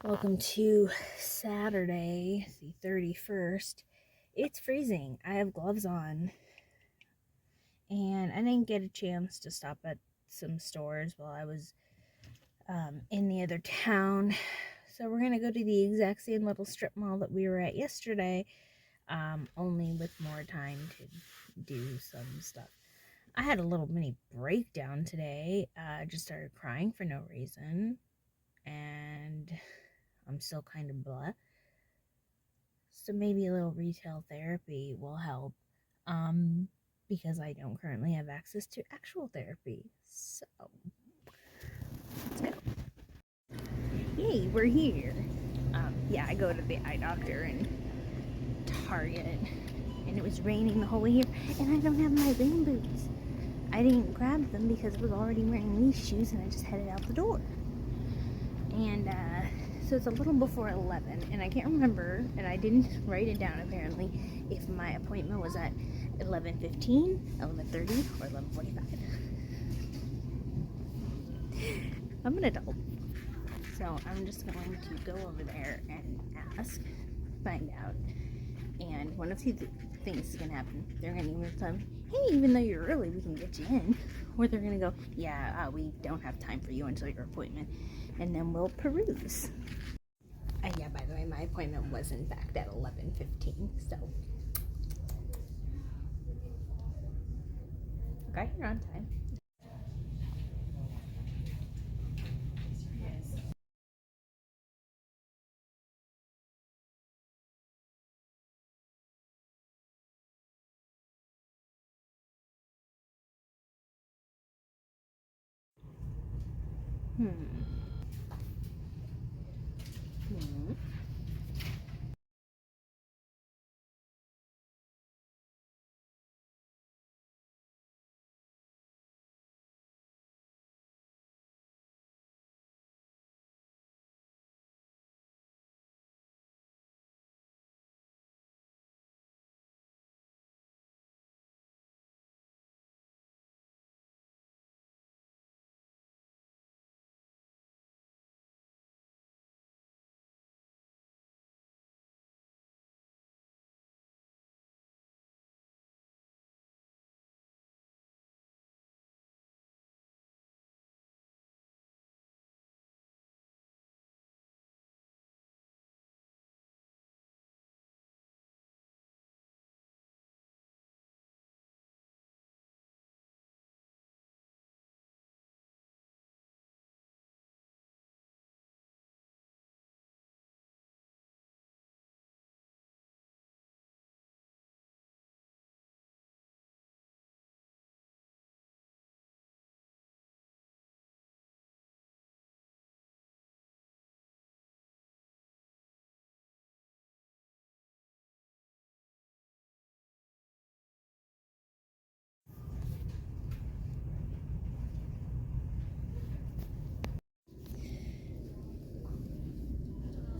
Welcome to Saturday, the 31st. It's freezing. I have gloves on, and I didn't get a chance to stop at some stores while I was in the other town. So we're going to go to the exact same little strip mall that we were at yesterday, only with more time to do some stuff. I had a little mini breakdown today. I just started crying for no reason, and I'm still kind of blah. So maybe a little retail therapy will help. Because I don't currently have access to actual therapy. So let's go. Yay, we're here. Yeah, I go to the eye doctor in Target, and it was raining the whole way here, and I don't have my rain boots. I didn't grab them because I was already wearing these shoes, and I just headed out the door. And so it's a little before 11, and I can't remember, and I didn't write it down apparently, if my appointment was at 11:15, 11:30, or 11:45. I'm an adult, so I'm just going to go over there and ask, find out, and one of two things is going to happen. They're going to either tell me, hey, even though you're early, we can get you in, or they're going to go, yeah, we don't have time for you until your appointment, and then we'll peruse. Yeah, by the way, my appointment was in fact at 11:15, so. Okay, you're on time. Hmm.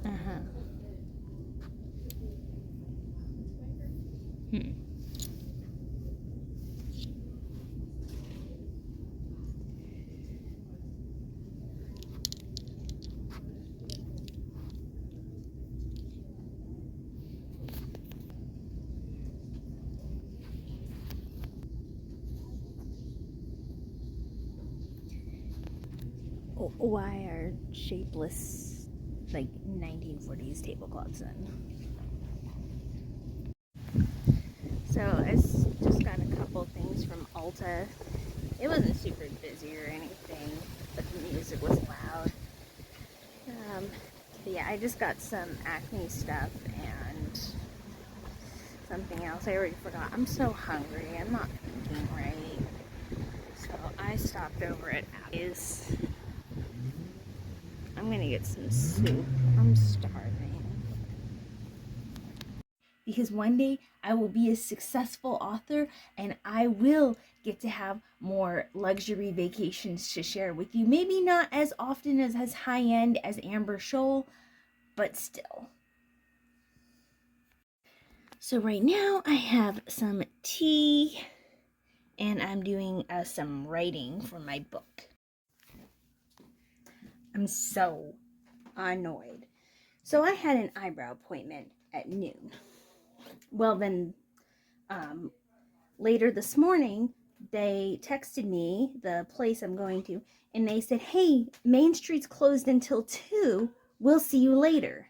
Uh-huh. Hmm. Why are shapeless, like, 1940s tablecloths in? So I just got a couple things from Ulta. It wasn't super busy or anything, but the music was loud. But yeah, I just got some acne stuff and something else. I already forgot. I'm so hungry. I'm not thinking right. So I stopped over at Applebee's. I'm gonna get some soup. I'm starving. Because one day I will be a successful author and I will get to have more luxury vacations to share with you. Maybe not as often as high end as Amber Shoal, but still. So right now I have some tea and I'm doing some writing for my book. I'm so annoyed. So I had an eyebrow appointment at noon. Well, then later this morning, they texted me, the place I'm going to, and they said, hey, Main Street's closed until 2. We'll see you later.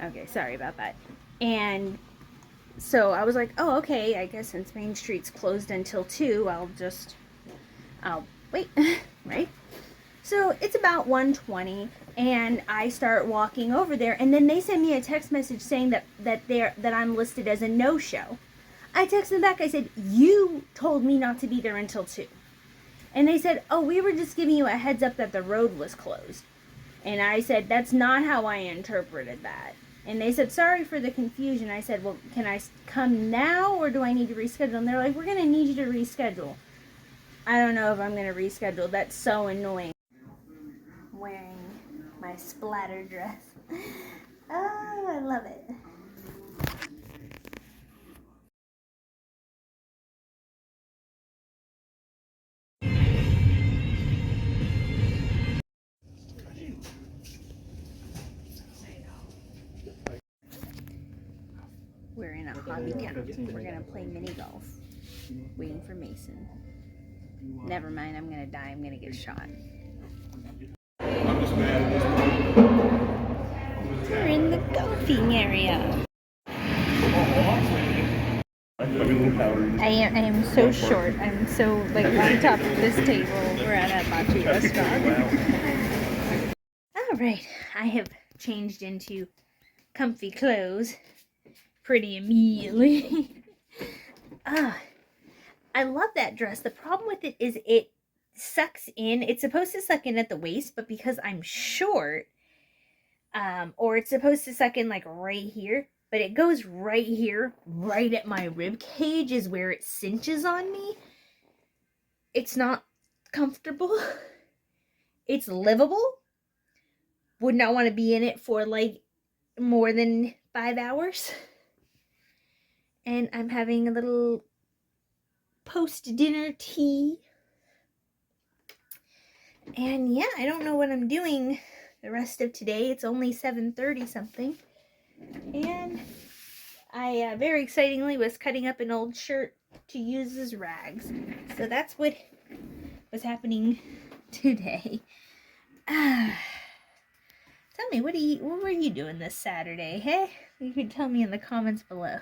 Okay, sorry about that. And so I was like, oh, okay, I guess since Main Street's closed until 2, I'll wait, right? So it's about 1:20, and I start walking over there, and then they send me a text message saying that I'm listed as a no-show. I texted back, I said, you told me not to be there until 2. And they said, oh, we were just giving you a heads up that the road was closed. And I said, that's not how I interpreted that. And they said, sorry for the confusion. I said, well, can I come now, or do I need to reschedule? And they're like, we're going to need you to reschedule. I don't know if I'm going to reschedule. That's so annoying. Wearing my splatter dress. Oh, I love it. We're in a hobby couch. We're going to play mini golf. Waiting for Mason. Never mind, I'm going to die. I'm going to get shot. We're in the golfing area. I am so short. I'm so like on top of this table. We're at a hibachi restaurant. Alright, I have changed into comfy clothes pretty immediately. I love that dress. The problem with it is it sucks in. It's supposed to suck in at the waist, but because I'm short, or it's supposed to suck in like right here, but it goes right here, right at my rib cage is where it cinches on me. It's not comfortable. It's livable. Would not want to be in it for like more than 5 hours. And I'm having a little post-dinner tea. And yeah, I don't know what I'm doing the rest of today. It's only 7:30 something. And I very excitingly was cutting up an old shirt to use as rags. So that's what was happening today. Tell me, what were you doing this Saturday, hey? You can tell me in the comments below.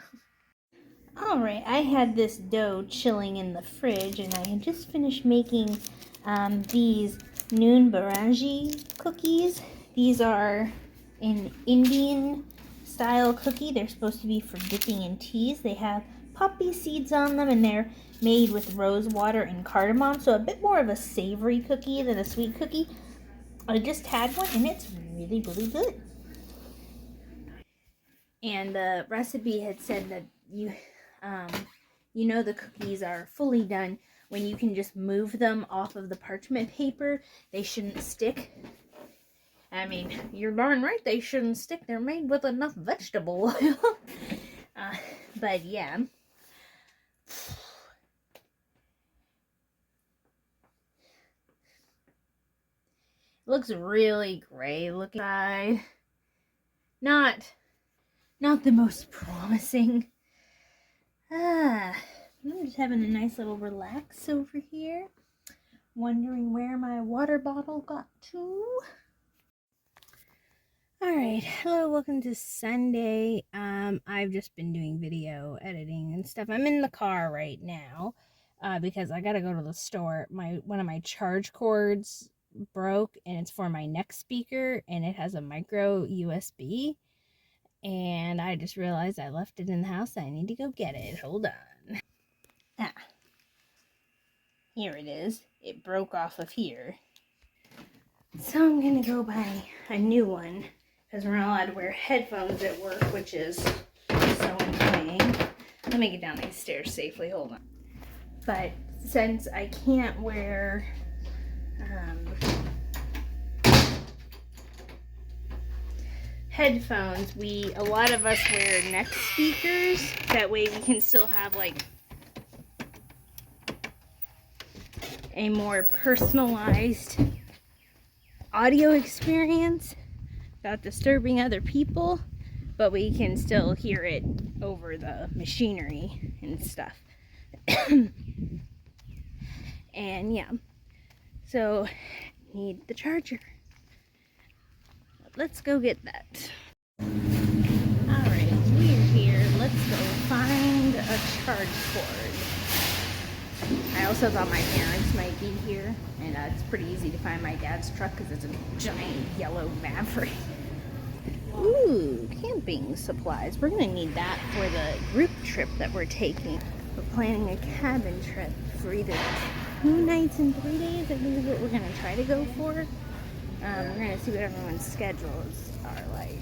Alright, I had this dough chilling in the fridge, and I had just finished making these noon barangi cookies. These are an Indian style cookie. They're supposed to be for dipping in teas. They have poppy seeds on them, and they're made with rose water and cardamom, so a bit more of a savory cookie than a sweet cookie. I just had one, and it's really, really good. And the recipe had said that you know the cookies are fully done when you can just move them off of the parchment paper. They shouldn't stick. I mean, you're darn right they shouldn't stick. They're made with enough vegetable oil. But yeah. Looks really gray looking. Not the most promising. I'm just having a nice little relax over here. Wondering where my water bottle got to. Alright, hello, welcome to Sunday. I've just been doing video editing and stuff. I'm in the car right now, because I gotta go to the store. One of my charge cords broke, and it's for my neck speaker, and it has a micro USB. And I just realized I left it in the house. I need to go get it. Hold on. Here it is. It broke off of here. So I'm gonna go buy a new one, because we're not allowed to wear headphones at work, which is so annoying. Let me get down these stairs safely. Hold on. But since I can't wear headphones, a lot of us wear neck speakers. That way we can still have like a more personalized audio experience without disturbing other people, but we can still hear it over the machinery and stuff. And yeah, so need the charger. Let's go get that. Alright, we're here. Let's go find a charge cord. I also thought my parents might be here, and it's pretty easy to find my dad's truck because it's a giant yellow Maverick. Ooh, camping supplies. We're gonna need that for the group trip that we're taking. We're planning a cabin trip for either 2 nights and 3 days. I think is what we're gonna try to go for. We're gonna see what everyone's schedules are like.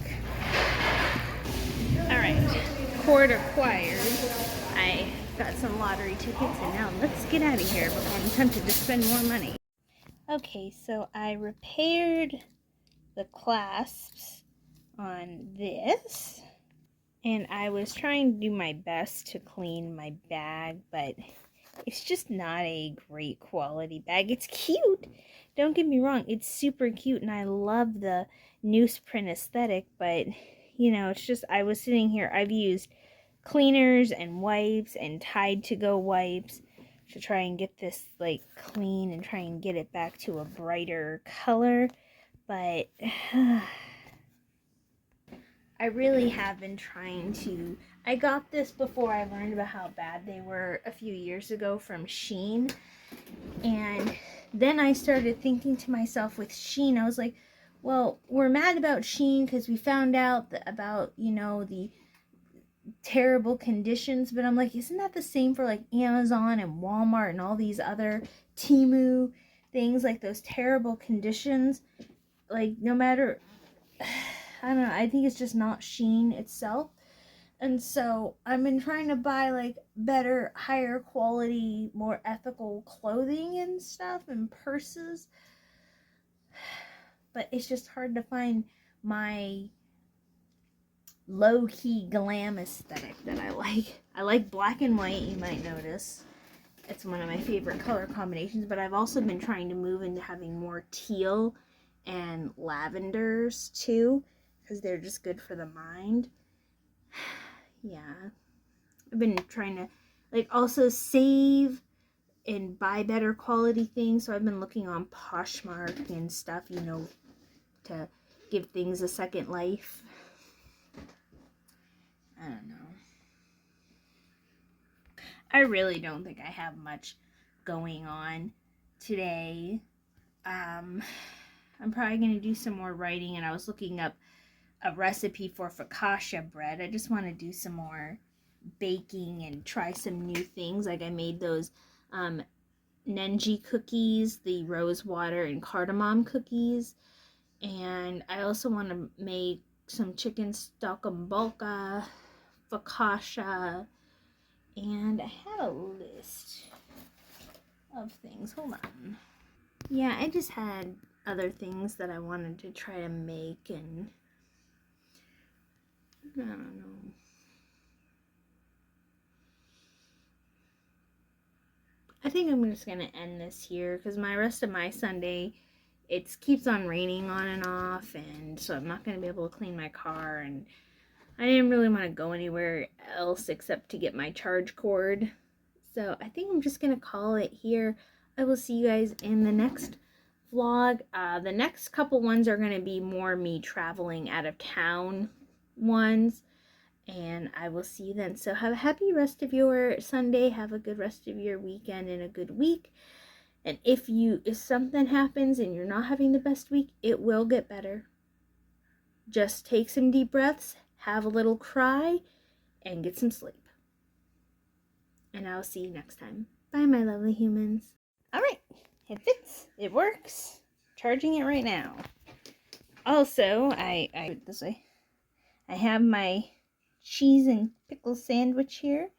Alright, cord acquired. I got some lottery tickets, and now let's get out of here before I'm tempted to spend more money. Okay, so I repaired the clasps on this, and I was trying to do my best to clean my bag, but it's just not a great quality bag. It's cute, don't get me wrong, it's super cute, and I love the newsprint aesthetic, but you know, it's just, I was sitting here, I've used cleaners and wipes and Tide to go wipes to try and get this like clean and try and get it back to a brighter color, but I really have been trying to. I got this before I learned about how bad they were a few years ago from Shein, and then I started thinking to myself with Shein, I was like, well, we're mad about Shein because we found out about, you know, the terrible conditions, but I'm like, isn't that the same for like Amazon and Walmart and all these other Temu things, like those terrible conditions, like no matter, I don't know, I think it's just not Shein itself. And so I've been trying to buy like better, higher quality, more ethical clothing and stuff and purses, but it's just hard to find my low-key glam aesthetic that I like. I like black and white, you might notice. It's one of my favorite color combinations, but I've also been trying to move into having more teal and lavenders too, because they're just good for the mind. Yeah. I've been trying to like also save and buy better quality things, so I've been looking on Poshmark and stuff, you know, to give things a second life. I don't know. I really don't think I have much going on today. I'm probably going to do some more writing, and I was looking up a recipe for focaccia bread. I just want to do some more baking and try some new things. Like I made those Nenji cookies, the rose water and cardamom cookies. And I also want to make some chicken stockambolka, focaccia, and I had a list of things. Hold on. Yeah, I just had other things that I wanted to try to make, and I don't know. I think I'm just gonna end this here because my rest of my Sunday, it keeps on raining on and off, and so I'm not gonna be able to clean my car, and I didn't really want to go anywhere else except to get my charge cord. So I think I'm just gonna call it here. I will see you guys in the next vlog. The next couple ones are gonna be more me traveling out of town ones, and I will see you then. So have a happy rest of your Sunday. Have a good rest of your weekend and a good week. And if something happens and you're not having the best week, it will get better. Just take some deep breaths, have a little cry, and get some sleep. And I'll see you next time. Bye, my lovely humans. All right, it fits. It works. Charging it right now. Also, I put it this way. I have my cheese and pickle sandwich here.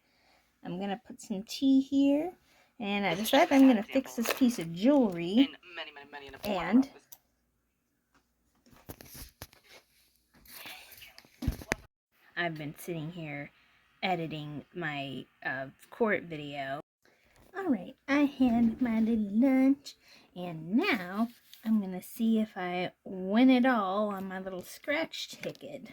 I'm gonna put some tea here, and I decided I'm gonna fix this piece of jewelry. And I've been sitting here editing my court video. Alright, I had my little lunch, and now I'm going to see if I win it all on my little scratch ticket.